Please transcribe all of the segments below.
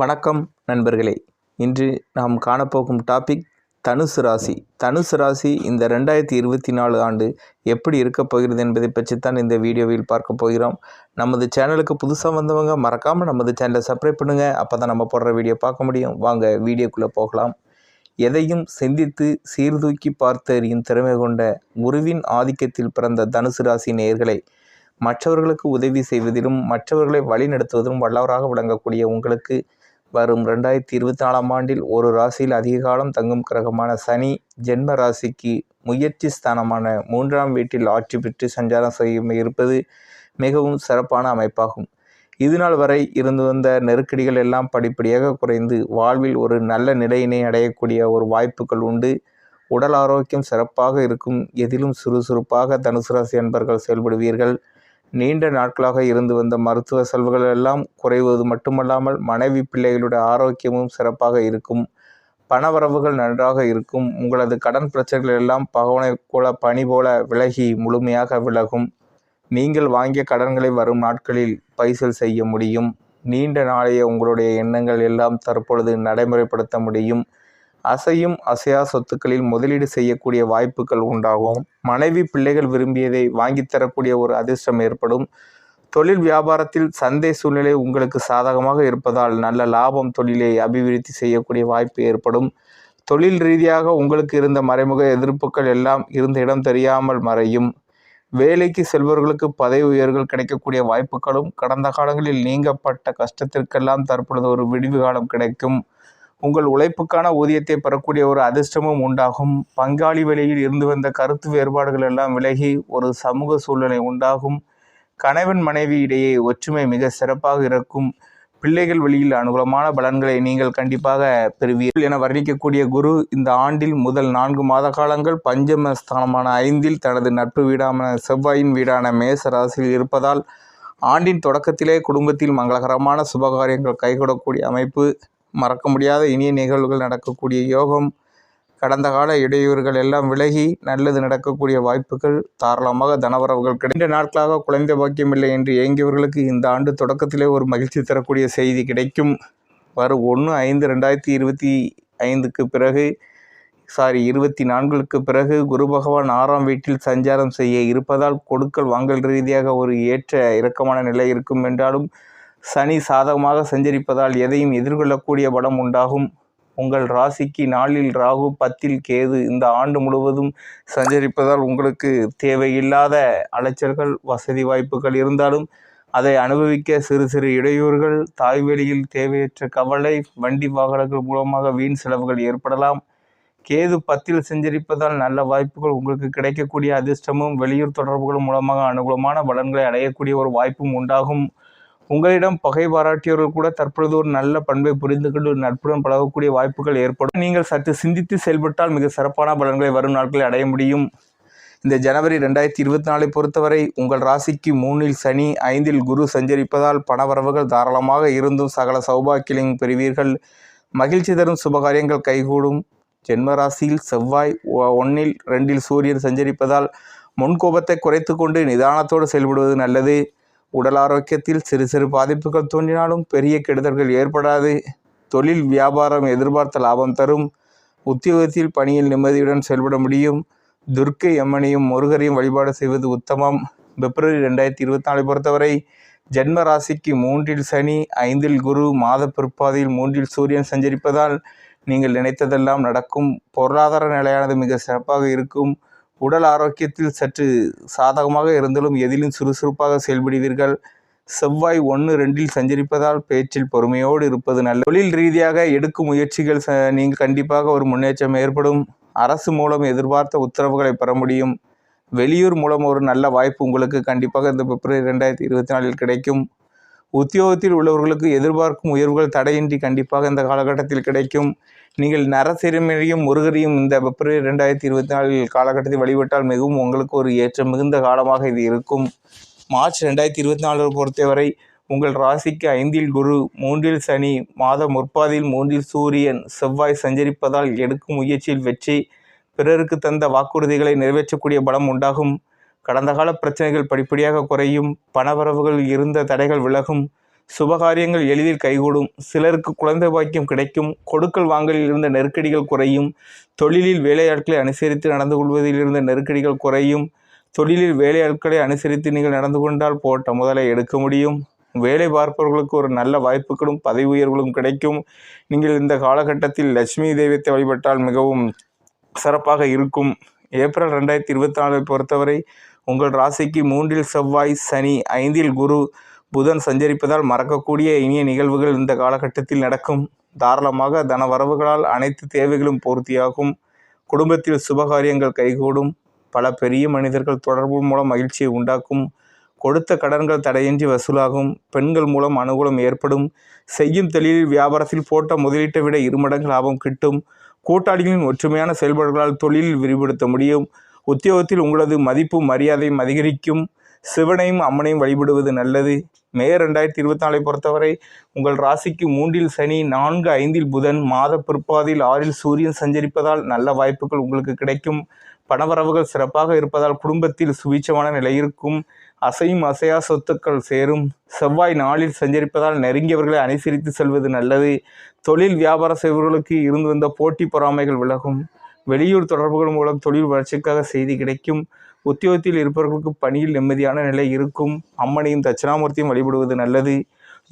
வணக்கம் நண்பர்களே. இன்று நாம் காணப்போகும் டாபிக் தனுசு ராசி. தனுசு ராசி இந்த 2024 ஆண்டு எப்படி இருக்கப் போகிறது என்பதை பற்றித்தான் இந்த வீடியோவில் பார்க்க போகிறோம். நமது சேனலுக்கு புதுசாக வந்தவங்க மறக்காமல் நமது சேனலை சப்ஸ்கிரைப் பண்ணுங்கள். அப்போ தான் நம்ம போடுற வீடியோ பார்க்க முடியும். வாங்க வீடியோக்குள்ளே போகலாம். எதையும் சிந்தித்து சீர்தூக்கி பார்த்து அறியும் திறமை கொண்ட குருவின் ஆதிக்கத்தில் பிறந்த தனுசு ராசி நேயர்களை, மற்றவர்களுக்கு உதவி செய்வதிலும் மற்றவர்களை வழிநடத்துவதிலும் வல்லவராக விளங்கக்கூடிய உங்களுக்கு வரும் 2024ஆம் ஆண்டில் ஒரு ராசியில் அதிக காலம் தங்கும் கிரகமான சனி ஜென்ம ராசிக்கு முயற்சி ஸ்தானமான 3ஆம் வீட்டில் ஆட்சி பெற்று சஞ்சாரம் செய்ய இருப்பது மிகவும் சிறப்பான அமைப்பாகும். இதுநாள் வரை இருந்து வந்த நெருக்கடிகள் எல்லாம் படிப்படியாக குறைந்து வாழ்வில் ஒரு நல்ல நிலையினை அடையக்கூடிய ஒரு வாய்ப்புகள் உண்டு. உடல் ஆரோக்கியம் சிறப்பாக இருக்கும். எதிலும் சுறுசுறுப்பாக தனுசு ராசி அன்பர்கள் செயல்படுவீர்கள். நீண்ட நாட்களாக இருந்து வந்த மருத்துவ செலவுகள் எல்லாம் குறைவது மட்டுமல்லாமல் மனைவி பிள்ளைகளுடைய ஆரோக்கியமும் சிறப்பாக இருக்கும். பணவரவுகள் நன்றாக இருக்கும். உங்களது கடன் பிரச்சனைகள் எல்லாம் பகவனை போல பனி போல விலகி முழுமையாக விலகும். நீங்கள் வாங்கிய கடன்களை வரும் நாட்களில் பைசல் செய்ய முடியும். நீண்ட நாளைய உங்களுடைய எண்ணங்கள் எல்லாம் தற்பொழுது நடைமுறைப்படுத்த முடியும். அசையும் அசையா சொத்துக்களில் முதலீடு செய்யக்கூடிய வாய்ப்புகள் உண்டாகும். மனைவி பிள்ளைகள் விரும்பியதை வாங்கித் தரக்கூடிய ஒரு அதிர்ஷ்டம் ஏற்படும். தொழில் வியாபாரத்தில் சந்தை சூழ்நிலை உங்களுக்கு சாதகமாக இருப்பதால் நல்ல லாபம் தொழிலை அபிவிருத்தி செய்யக்கூடிய வாய்ப்பு ஏற்படும். தொழில் ரீதியாக உங்களுக்கு இருந்த மறைமுக எதிர்ப்புகள் எல்லாம் இருந்த இடம் தெரியாமல் மறையும். வேலைக்கு செல்பவர்களுக்கு பதவி உயர்வுகள் கிடைக்கக்கூடிய வாய்ப்புகளும், கடந்த காலங்களில் நீங்கப்பட்ட கஷ்டத்திற்கெல்லாம் தற்பொழுது ஒரு விடிவு காலம் கிடைக்கும். உங்கள் உழைப்புக்கான ஊதியத்தை பெறக்கூடிய ஒரு அதிர்ஷ்டமும் உண்டாகும். பங்காளி வழியில் இருந்து வந்த கருத்து வேறுபாடுகள் எல்லாம் விலகி ஒரு சமூக சூழ்நிலை உண்டாகும். கணவன் மனைவி இடையே ஒற்றுமை மிக சிறப்பாக இருக்கும். பிள்ளைகள் வழியில் அனுகூலமான பலன்களை நீங்கள் கண்டிப்பாக பெறுவீர்கள் என வர்ணிக்கக்கூடிய குரு இந்த ஆண்டில் முதல் 4 மாத காலங்கள் பஞ்சம ஸ்தானமான 5இல் தனது நட்பு வீடான செவ்வாயின் வீடான மேச ராசியில் இருப்பதால் ஆண்டின் தொடக்கத்திலே குடும்பத்தில் மங்களகரமான சுபகாரியங்கள் கைகூடக்கூடிய அமைப்பு, மறக்க முடியாத இனிய நிகழ்வுகள் நடக்கக்கூடிய யோகம், கடந்த கால இடையூறுகள் எல்லாம் விலகி நல்லது நடக்கக்கூடிய வாய்ப்புகள், தாராளமாக தனவரவுகள் கிடைத்த நாட்களாக குழந்தை பாக்கியமில்லை என்று ஏங்கியவர்களுக்கு இந்த ஆண்டு தொடக்கத்திலே ஒரு மகிழ்ச்சி தரக்கூடிய செய்தி கிடைக்கும். வரும் 1/5/2025க்கு பிறகு 24க்கு பிறகு குரு பகவான் 6ஆம் வீட்டில் சஞ்சாரம் செய்ய இருப்பதால் கொடுக்கல் வாங்கல் ரீதியாக ஒரு ஏற்ற இறக்கமான நிலை இருக்கும் என்றாலும் சனி சாதகமாக சஞ்சரிப்பதால் எதையும் எதிர்கொள்ளக்கூடிய பலம் உண்டாகும். உங்கள் ராசிக்கு 4இல் ராகு 10இல் கேது இந்த ஆண்டு முழுவதும் சஞ்சரிப்பதால் உங்களுக்கு தேவையில்லாத அலைச்சல்கள், வசதி வாய்ப்புகள் இருந்தாலும் அதை அனுபவிக்க சிறு சிறு இடையூறுகள், தாய்வெளியில் தேவையற்ற கவலை, வண்டி வாகனங்கள் மூலமாக வீண் செலவுகள் ஏற்படலாம். கேது 10இல் சஞ்சரிப்பதால் நல்ல வாய்ப்புகள் உங்களுக்கு கிடைக்கக்கூடிய அதிர்ஷ்டமும், வெளியூர் தொடர்புகள் மூலமாக அனுகூலமான பலன்களை அடையக்கூடிய ஒரு வாய்ப்பும் உண்டாகும். உங்களிடம் பகை பாராட்டியவர்கள் கூட தற்பொழுது ஒரு நல்ல பண்பை புரிந்து கொண்டு நட்புடன் பழகக்கூடிய வாய்ப்புகள் ஏற்படும். நீங்கள் சற்று சிந்தித்து செயல்பட்டால் மிக சிறப்பான பலன்களை வரும் நாட்களில் அடைய முடியும். இந்த ஜனவரி 2024 பொறுத்தவரை உங்கள் ராசிக்கு 3இல் சனி, 5இல் குரு சஞ்சரிப்பதால் பணவரவுகள் தாராளமாக இருந்தும் சகல சௌபாக்கியங்களையும் பெறுவீர்கள். மகிழ்ச்சி தரும் சுபகாரியங்கள் கைகூடும். ஜென்ம ராசியில் செவ்வாய் 1இல் 2இல் சூரியன் சஞ்சரிப்பதால் முன்கோபத்தை குறைத்து கொண்டு நிதானத்தோடு செயல்படுவது நல்லது. உடல் ஆரோக்கியத்தில் சிறு சிறு பாதிப்புகள் தோன்றினாலும் பெரிய கெடுதல்கள் ஏற்படாது. தொழில் வியாபாரம் எதிர்பார்த்த லாபம் தரும். உத்தியோகத்தில் பணியில் நிம்மதியுடன் செயல்பட முடியும். துர்க்கை அம்மனையும் முருகரையும் வழிபாடு செய்வது உத்தமம். பிப்ரவரி 2024 பொறுத்தவரை ஜென்ம ராசிக்கு 3இல் சனி, 5இல் குரு, மாத பிற்பாதையில் 3இல் சூரியன் சஞ்சரிப்பதால் நீங்கள் நினைத்ததெல்லாம் நடக்கும். பொருளாதார நிலையானது மிக சிறப்பாக இருக்கும். உடல் ஆரோக்கியத்தில் சற்று சாதகமாக இருந்தாலும் எதிலும் சுறுசுறுப்பாக செயல்படுவீர்கள். செவ்வாய் 1-2இல் சஞ்சரிப்பதால் பேச்சில் பொறுமையோடு இருப்பது நல்ல. தொழில் ரீதியாக எடுக்கும் முயற்சிகள் நீங்கள் கண்டிப்பாக ஒரு முன்னேற்றம் ஏற்படும். அரசு மூலம் எதிர்பார்த்த உத்தரவுகளை பெற முடியும். வெளியூர் மூலம் ஒரு நல்ல வாய்ப்பு உங்களுக்கு கண்டிப்பாக இந்த பிப்ரவரி 2024 கிடைக்கும். உத்தியோகத்தில் உள்ளவர்களுக்கு எதிர்பார்க்கும் உயர்வுகள் தடையின்றி கண்டிப்பாக இந்த காலகட்டத்தில் கிடைக்கும். நீங்கள் நரசிறுமியையும் முருகரையும் இந்த பிப்ரவரி 2024 காலகட்டத்தில் வழிபட்டால் மிகவும் உங்களுக்கு ஒரு ஏற்றம் மிகுந்த காலமாக இது இருக்கும். மார்ச் 2024 பொறுத்தவரை உங்கள் ராசிக்கு 5இல் குரு, 3இல் சனி, மாத முற்பாதியில் 3இல் சூரியன், செவ்வாய் சஞ்சரிப்பதால் எடுக்கும் முயற்சியில் வெற்றி, பிறருக்கு தந்த வாக்குறுதிகளை நிறைவேற்றக்கூடிய பலம் உண்டாகும். கடந்த கால பிரச்சனைகள் படிப்படியாக குறையும். பணவரவுகள் இருந்த தடைகள் விலகும். சுபகாரியங்கள் எளிதில் கைகூடும். சிலருக்கு குழந்தை பாக்கியம் கிடைக்கும். கொடுக்கல் வாங்கலில் இருந்த நெருக்கடிகள் குறையும். தொழிலில் வேலையாட்களை அனுசரித்து நடந்து கொள்வதில் இருந்த நெருக்கடிகள் குறையும். தொழிலில் வேலையாட்களை அனுசரித்து நீங்கள் நடந்து கொண்டால் போட்ட முதலை எடுக்க முடியும். வேலை பார்ப்பவர்களுக்கு ஒரு நல்ல வாய்ப்புகளும் பதவி உயர்வுகளும் கிடைக்கும். நீங்கள் இந்த காலகட்டத்தில் லட்சுமி தெய்வத்தை வழிபட்டால் மிகவும் சிறப்பாக இருக்கும். ஏப்ரல் 2024 பொறுத்தவரை உங்கள் ராசிக்கு 3இல் செவ்வாய், சனி, 5இல் குரு, புதன் சஞ்சரிப்பதால் மறக்கக்கூடிய இனிய நிகழ்வுகள் இந்த காலகட்டத்தில் நடக்கும். தாராளமாக தன வரவுகளால் அனைத்து தேவைகளும் பூர்த்தியாகும். குடும்பத்தில் சுபகாரியங்கள் கைகூடும். பல பெரிய மனிதர்கள் தொடர்பு மூலம் மகிழ்ச்சியை உண்டாக்கும். கொடுத்த கடன்கள் தடையின்றி வசூலாகும். பெண்கள் மூலம் அனுகூலம் ஏற்படும். செய்யும் தொழிலில் வியாபாரத்தில் போட்ட முதலீட்டை விட 2 மடங்கு லாபம் கிட்டும். கூட்டாளிகளின் ஒற்றுமையான செயல்பாடுகளால் தொழிலில் விரிவுபடுத்த முடியும். உத்தியோகத்தில் உங்களது மதிப்பு மரியாதையும் அதிகரிக்கும். சிவனையும் அம்மனையும் வழிபடுவது நல்லது. மே 2024 பொறுத்தவரை உங்கள் ராசிக்கு 3இல் சனி, 4, 5இல் புதன், மாத பிற்பாதியில் 6இல் சூரியன் சஞ்சரிப்பதால் நல்ல வாய்ப்புகள் உங்களுக்கு கிடைக்கும். பணவரவுகள் சிறப்பாக இருப்பதால் குடும்பத்தில் சுபீட்சமான நிலை இருக்கும். அசையும் அசையா சொத்துக்கள் சேரும். செவ்வாய் 4இல் சஞ்சரிப்பதால் நெருங்கியவர்களை அனுசரித்து செல்வது நல்லது. தொழில் வியாபாரம் செய்பவர்களுக்கு இருந்து வந்த போட்டி பொறாமைகள் விலகும். வெளியூர் தொடர்புகள் மூலம் தொழில் வளர்ச்சிக்காக செய்தி கிடைக்கும். உத்தியோகத்தில் இருப்பவர்களுக்கு பணியில் நிம்மதியான நிலை இருக்கும். அம்மனையும் தட்சிணாமூர்த்தியும் வழிபடுவது நல்லது.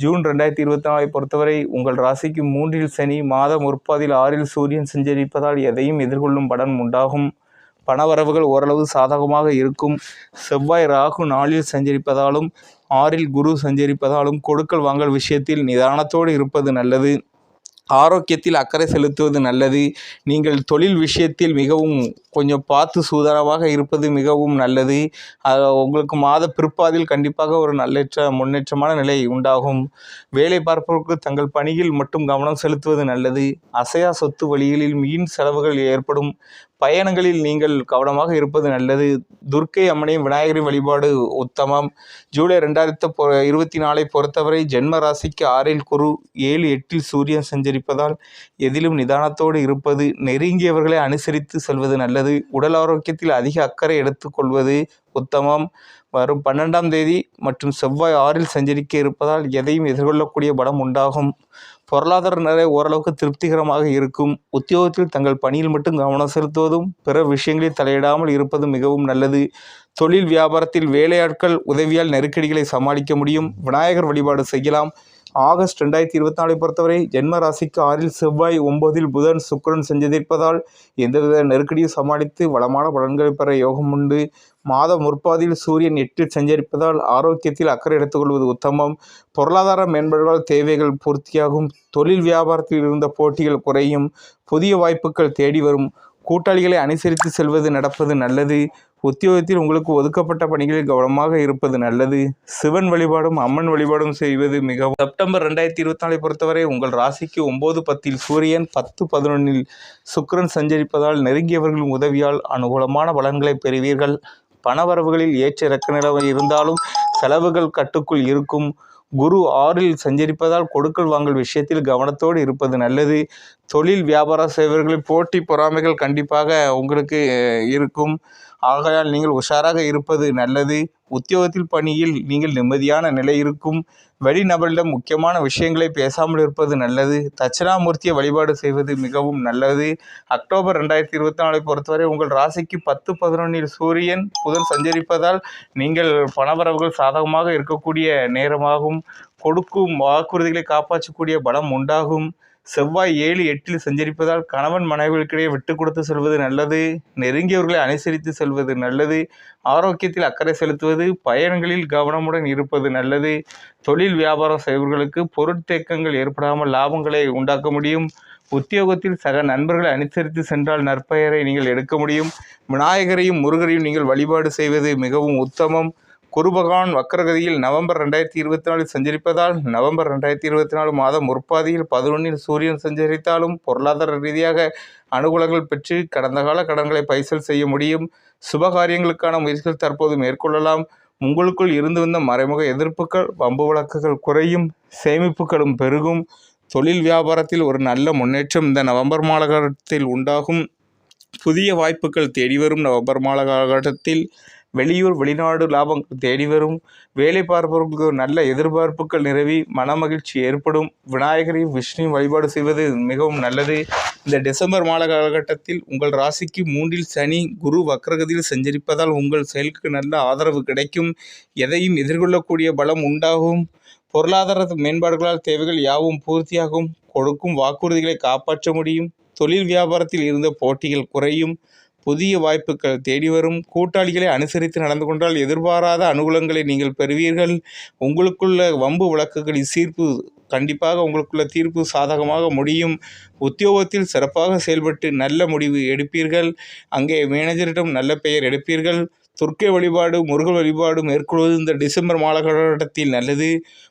ஜூன் 2024 பொறுத்தவரை உங்கள் ராசிக்கு 3இல் சனி, மாதம் முற்பாதியில் 6இல் சூரியன் சஞ்சரிப்பதால் எதையும் எதிர்கொள்ளும் பலன் உண்டாகும். பணவரவுகள் ஓரளவு சாதகமாக இருக்கும். செவ்வாய் ராகு 4இல் சஞ்சரிப்பதாலும் 6இல் குரு சஞ்சரிப்பதாலும் கொடுக்கல் வாங்கல் விஷயத்தில் நிதானத்தோடு இருப்பது நல்லது. ஆரோக்கியத்தில் அக்கறை செலுத்துவது நல்லது. நீங்கள் தொழில் விஷயத்தில் மிகவும் கொஞ்சம் பார்த்து சூதானமாக இருப்பது மிகவும் நல்லது. உங்களுக்கு மாத பிற்பாதில் கண்டிப்பாக ஒரு முன்னேற்றமான நிலை உண்டாகும். வேலை பார்ப்பவர்களுக்கு தங்கள் பணியில் மட்டும் கவனம் செலுத்துவது நல்லது. அசையா சொத்து வழிகளில் வீண் செலவுகள் ஏற்படும். பயணங்களில் நீங்கள் கவனமாக இருப்பது நல்லது. துர்க்கை அம்மனையும் விநாயகரின் வழிபாடு உத்தமம். ஜூலை 2024 பொறுத்தவரை ஜென்ம ராசிக்கு 6இல் குரு, 7, 8இல் சூரியன் சஞ்சரிப்பதால் எதிலும் நிதானத்தோடு இருப்பது, நெருங்கியவர்களை அனுசரித்து செல்வது நல்லது. உடல் ஆரோக்கியத்தில் அதிக அக்கறை எடுத்துக்கொள்வது உத்தமம். வரும் 12ஆம் தேதி மற்றும் செவ்வாய் 6இல் சஞ்சரிக்க இருப்பதால் எதையும் எதிர்கொள்ளக்கூடிய பலம் உண்டாகும். பொருளாதார நிலை ஓரளவுக்கு திருப்திகரமாக இருக்கும். உத்தியோகத்தில் தங்கள் பணியில் மட்டும் கவனம் செலுத்துவதும் பிற விஷயங்களில் தலையிடாமல் இருப்பதும் மிகவும் நல்லது. தொழில் வியாபாரத்தில் வேலையாட்கள் உதவியால் நெருக்கடிகளை சமாளிக்க முடியும். விநாயகர் வழிபாடு செய்யலாம். ஆகஸ்ட் 2024 பொறுத்தவரை ஜென்ம ராசிக்கு 6இல் செவ்வாய், 9இல் புதன், சுக்கிரன் சஞ்சரிப்பதால் எந்தவித நெருக்கடியும் சமாளித்து வளமான பலன்களை பெற யோகம் உண்டு. மாத முற்பாதியில் சூரியன் 8இல் சஞ்சரிப்பதால் ஆரோக்கியத்தில் அக்கறை எடுத்துக்கொள்வது உத்தமம். பொருளாதார மேம்பாடுகளால் தேவைகள் பூர்த்தியாகும். தொழில் வியாபாரத்தில் இருந்த போட்டிகள் குறையும். புதிய வாய்ப்புகள் தேடி வரும். கூட்டாளிகளை அனுசரித்து செல்வது நடப்பது நல்லது. உத்தியோகத்தில் உங்களுக்கு ஒதுக்கப்பட்ட பணிகளில் கவனமாக இருப்பது நல்லது. சிவன் வழிபாடும் அம்மன் வழிபாடும் செய்வது மிகவும். செப்டம்பர் 2024 பொறுத்தவரை உங்கள் ராசிக்கு 9, 10இல் சூரியன், 10, 11இல் சுக்கிரன் சஞ்சரிப்பதால் நெருங்கியவர்களின் உதவியால் அனுகூலமான பலன்களை பெறுவீர்கள். பணவரவுகளில் ஏற்ற இறக்க நிலை இருந்தாலும் செலவுகள் கட்டுக்குள் இருக்கும். குரு 6இல் சஞ்சரிப்பதால் கொடுக்கல் வாங்கல் விஷயத்தில் கவனத்தோடு இருப்பது நல்லது. தொழில் வியாபாரம் செய்பவர்களில் போட்டி பொறாமைகள் கண்டிப்பாக உங்களுக்கு இருக்கும். ஆகையால் நீங்கள் உஷாராக இருப்பது நல்லது. உத்தியோகத்தில் பணியில் நீங்கள் நிம்மதியான நிலை இருக்கும். வெளிநபரிடம் முக்கியமான விஷயங்களை பேசாமல் இருப்பது நல்லது. தட்சிணாமூர்த்தியை வழிபாடு செய்வது மிகவும் நல்லது. அக்டோபர் 2024 பொறுத்தவரை உங்கள் ராசிக்கு 10, 11இல் சூரியன், புதன் சஞ்சரிப்பதால் நீங்கள் பணவரவுகள் சாதகமாக இருக்கக்கூடிய நேரமாகும். கொடுக்கும் வாக்குறுதிகளை காப்பாற்றக்கூடிய பலம் உண்டாகும். செவ்வாய் 7, 8இல் சஞ்சரிப்பதால் கணவன் மனைவிகளுக்கிடையே விட்டு கொடுத்து செல்வது நல்லது. நெருங்கியவர்களை அனுசரித்து செல்வது நல்லது. ஆரோக்கியத்தில் அக்கறை செலுத்துவது, பயணங்களில் கவனமுடன் இருப்பது நல்லது. தொழில் வியாபாரம் செய்பவர்களுக்கு பொருட்தேக்கங்கள் ஏற்படாமல் லாபங்களை உண்டாக்க முடியும். உத்தியோகத்தில் சக நண்பர்களை அனுசரித்து சென்றால் நற்பெயரை நீங்கள் எடுக்க முடியும். விநாயகரையும் முருகரையும் நீங்கள் வழிபாடு செய்வது மிகவும் உத்தமம். குரு பகவான் வக்ரகதியில் நவம்பர் 2024 சஞ்சரிப்பதால் நவம்பர் 2024 மாதம் முற்பாதியில் 11இல் சூரியன் சஞ்சரித்தாலும் பொருளாதார ரீதியாக அனுகூலங்கள் பெற்று கடந்த கால கடன்களை பைசல் செய்ய முடியும். சுபகாரியங்களுக்கான முயற்சிகள் தற்போது மேற்கொள்ளலாம். உங்களுக்குள் இருந்து வந்த மறைமுக எதிர்ப்புகள், வம்பு வழக்குகள் குறையும். சேமிப்புகளும் பெருகும். தொழில் வியாபாரத்தில் ஒரு நல்ல முன்னேற்றம் இந்த நவம்பர் மாதத்தில் உண்டாகும். புதிய வாய்ப்புகள் தேடி வரும் நவம்பர் மாதத்தில் வெளியூர் வெளிநாடு லாபங்கள் தேடி வரும். வேலை பார்ப்பவர்களுக்கு நல்ல எதிர்பார்ப்புகள் நிறைவி மனமகிழ்ச்சி ஏற்படும். விநாயகரையும் விஷ்ணுவையும் வழிபாடு செய்வது மிகவும் நல்லது. இந்த டிசம்பர் மாத காலகட்டத்தில் உங்கள் ராசிக்கு 3இல் சனி குரு வக்ரகதியில் சஞ்சரிப்பதால் உங்கள் செயலுக்கு நல்ல ஆதரவு கிடைக்கும். எதையும் எதிர்கொள்ளக்கூடிய பலம் உண்டாகும். பொருளாதார மேம்பாடுகளால் தேவைகள் யாவும் பூர்த்தியாகும். கொடுக்கும் வாக்குறுதிகளை காப்பாற்ற முடியும். தொழில் வியாபாரத்தில் இருந்த போட்டிகள் குறையும். புதிய வாய்ப்புகள் தேடி வரும். கூட்டாளிகளை அனுசரித்து நடந்து கொண்டால் எதிர்பாராத அனுகூலங்களை நீங்கள் பெறுவீர்கள். உங்களுக்குள்ள வம்பு வழக்குகளின் தீர்ப்பு கண்டிப்பாக உங்களுக்குள்ள தீர்ப்பு சாதகமாக முடியும். உத்தியோகத்தில் சிறப்பாக செயல்பட்டு நல்ல முடிவு எடுப்பீர்கள். அங்கே மேனேஜரிடம் நல்ல பெயர் எடுப்பீர்கள். துர்க்கை வழிபாடு முருகன் வழிபாடு மேற்கொள்வது இந்த டிசம்பர் மாத காலகட்டத்தில் நல்லது.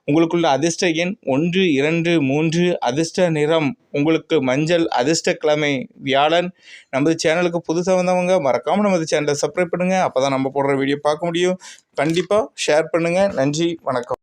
உங்களுக்குள்ள அதிர்ஷ்ட எண் 1, 2, 3. அதிர்ஷ்ட நிறம் உங்களுக்கு மஞ்சள். அதிர்ஷ்ட கிழமை வியாழன். நமது சேனலுக்கு புதுசாக வந்தவங்க மறக்காமல் நமது சேனலை சப்ஸ்கிரைப் பண்ணுங்கள். அப்போ தான் நம்ம போடுற வீடியோ பார்க்க முடியும். கண்டிப்பாக ஷேர் பண்ணுங்கள். நன்றி, வணக்கம்.